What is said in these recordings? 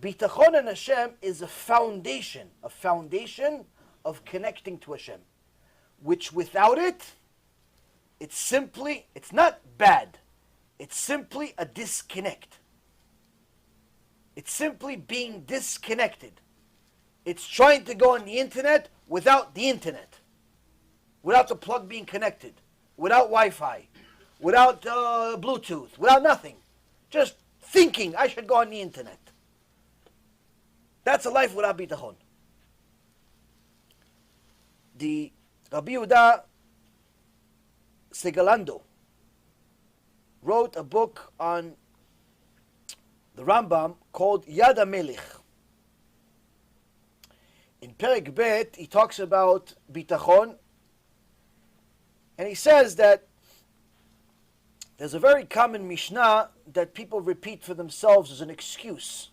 Bitachon in Hashem is a foundation of connecting to Hashem, which without it, it's not bad, it's simply a disconnect. It's simply being disconnected. It's trying to go on the internet without the internet, without the plug being connected, without Wi-Fi, without Bluetooth, without nothing. Just thinking I should go on the internet. That's a life without bitachon. The Rabbi Yehuda Segalando wrote a book on the Rambam called Yad HaMelech. In Perek Bet, he talks about bitachon, and he says that there's a very common Mishnah that people repeat for themselves as an excuse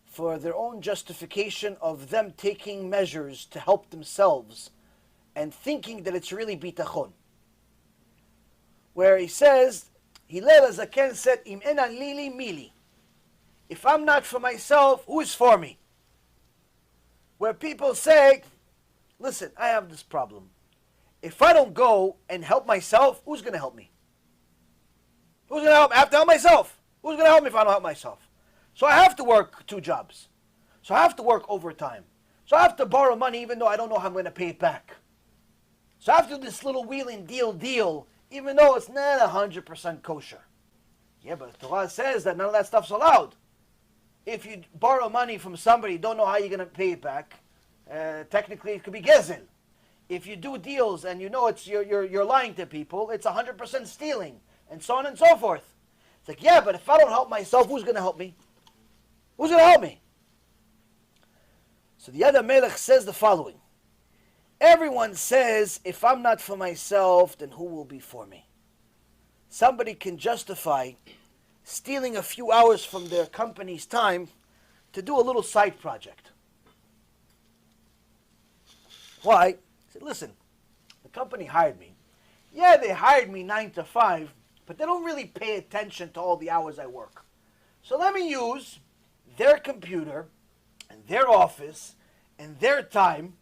for their own justification of them taking measures to help themselves and thinking that it's really bitachon. Where he says, Hillel HaZaken said, Im enan lili mili. If I'm not for myself, who is for me? Where people say, listen, I have this problem. If I don't go and help myself, who's going to help me? Who's going to help me? I have to help myself. Who's going to help me if I don't help myself? So I have to work 2 jobs. So I have to work overtime. So I have to borrow money even though I don't know how I'm going to pay it back. So I have to do this little wheeling deal even though it's not 100% kosher. Yeah, but the Torah says that none of that stuff's allowed. If you borrow money from somebody, don't know how you're going to pay it back, technically it could be gezel. If you do deals and you know it's you're lying to people, it's 100% stealing, and so on and so forth. It's like, yeah, but if I don't help myself, who's going to help me? Who's going to help me? So the Yad HaMelech says the following. Everyone says, if I'm not for myself, then who will be for me? Somebody can justify stealing a few hours from their company's time to do a little side project. Why? I said, listen, the company hired me. Yeah, they hired me 9 to 5, but they don't really pay attention to all the hours I work. So let me use their computer and their office and their time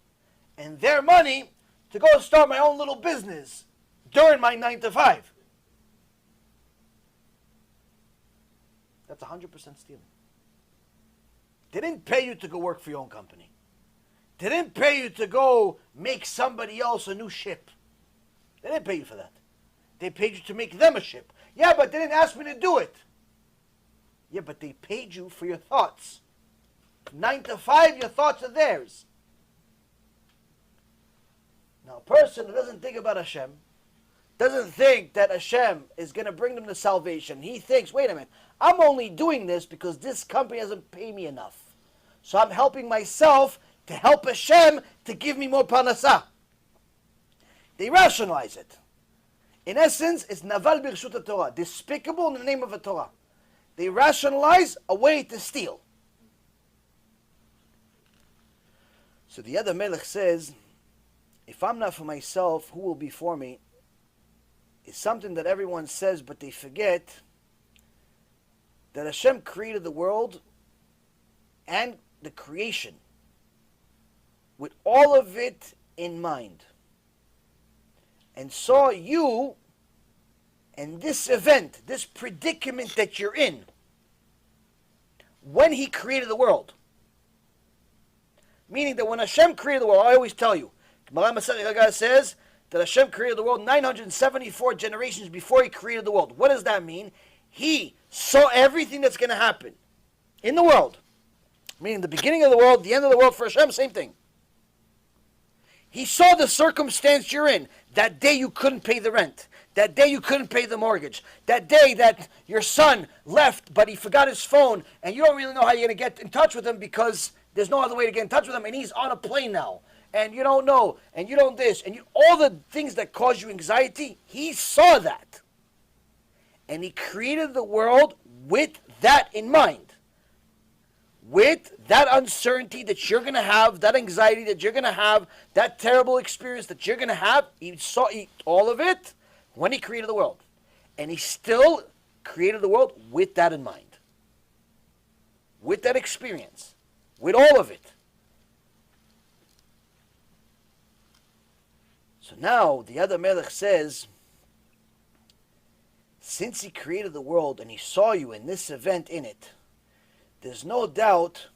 and their money to go start my own little business during my 9 to 5. That's 100% stealing. They didn't pay you to go work for your own company. They didn't pay you to go make somebody else a new ship. They didn't pay you for that. They paid you to make them a ship. Yeah, but they didn't ask me to do it. Yeah, but they paid you for your thoughts. 9 to 5, your thoughts are theirs. Now, a person who doesn't think about Hashem, doesn't think that Hashem is going to bring them to salvation. He thinks, wait a minute, I'm only doing this because this company doesn't pay me enough. So I'm helping myself to help Hashem to give me more parnasah. They rationalize it. In essence, it's naval birshut Torah, despicable in the name of a Torah. They rationalize a way to steal. So the other Melech says, if I'm not for myself, who will be for me? It's something that everyone says, but they forget that Hashem created the world and the creation with all of it in mind, and saw you and this event, this predicament that you're in, when He created the world. Meaning that when Hashem created the world, I always tell you, Gemara Masechet Chagas says that Hashem created the world 974 generations before He created the world. What does that mean? He saw everything that's going to happen in the world. Meaning the beginning of the world, the end of the world for Hashem, same thing. He saw the circumstance you're in. That day you couldn't pay the rent. That day you couldn't pay the mortgage. That day that your son left but he forgot his phone and you don't really know how you're going to get in touch with him because there's no other way to get in touch with him and he's on a plane now. And you don't know. And you don't this. And all the things that cause you anxiety, He saw that. And He created the world with that in mind. With that uncertainty that you're going to have, that anxiety that you're going to have, that terrible experience that you're going to have, He saw all of it when He created the world. And He still created the world with that in mind. with that experience, with all of it. So now the other Melech says, since he created the world and he saw you in this event in it, there's no doubt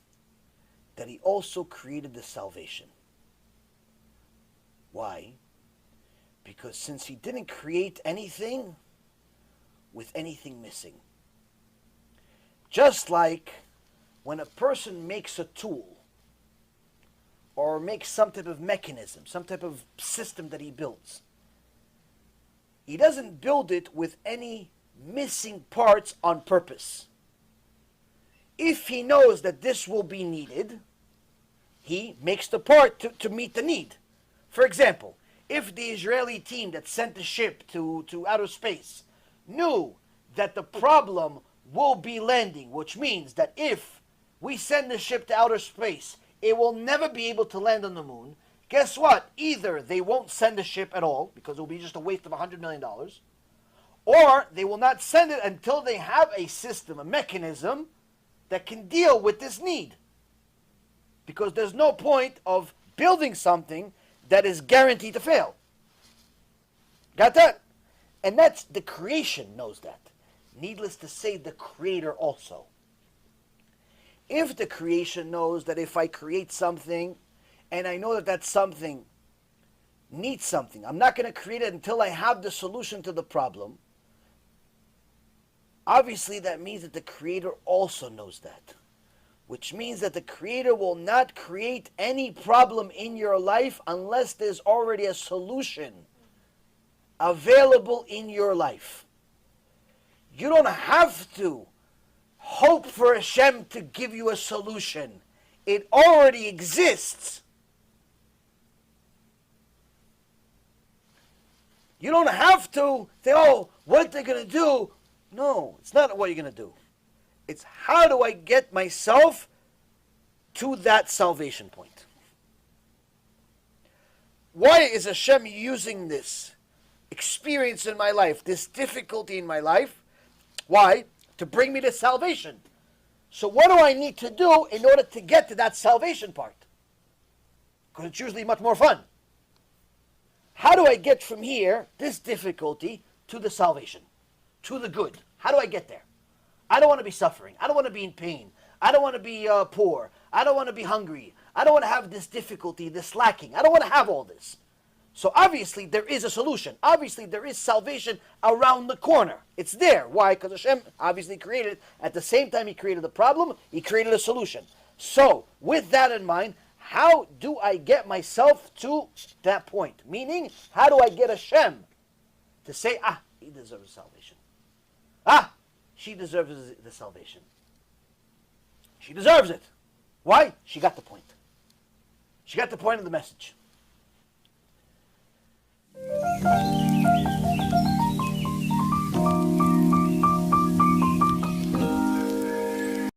that he also created the salvation. Why? Because since he didn't create anything with anything missing. Just like when a person makes a tool or makes some type of mechanism, some type of system that he builds, he doesn't build it with any missing parts on purpose. If he knows that this will be needed, he makes the part to meet the need. For example, if the Israeli team that sent the ship to outer space knew that the problem will be landing, which means that if we send the ship to outer space, it will never be able to land on the moon, guess what? Either they won't send the ship at all, because it will be just a waste of $100 million, or they will not send it until they have a system, a mechanism that can deal with this need. Because there's no point of building something that is guaranteed to fail. Got that? And that's, the creation knows that. Needless to say, the creator also. If the creation knows that if I create something and I know that that something needs something, I'm not going to create it until I have the solution to the problem, obviously that means that the creator also knows that. Which means that the creator will not create any problem in your life unless there's already a solution available in your life. You don't have to hope for Hashem to give you a solution. It already exists. You don't have to say, oh, what they're going to do. No, it's not what you're going to do. It's how do I get myself to that salvation point? Why is Hashem using this experience in my life, this difficulty in my life? Why? To bring me to salvation. So what do I need to do in order to get to that salvation part? Because it's usually much more fun. How do I get from here, this difficulty, to the salvation? To the good? How do I get there? I don't want to be suffering. I don't want to be in pain. I don't want to be poor. I don't want to be hungry. I don't want to have this difficulty, this lacking. I don't want to have all this. So obviously there is a solution. Obviously there is salvation around the corner. It's there. Why? Because Hashem obviously created, at the same time he created the problem, he created a solution. So with that in mind, how do I get myself to that point? Meaning, how do I get Hashem to say, he deserves salvation. She deserves the salvation. She deserves it. Why? She got the point. She got the point of the message.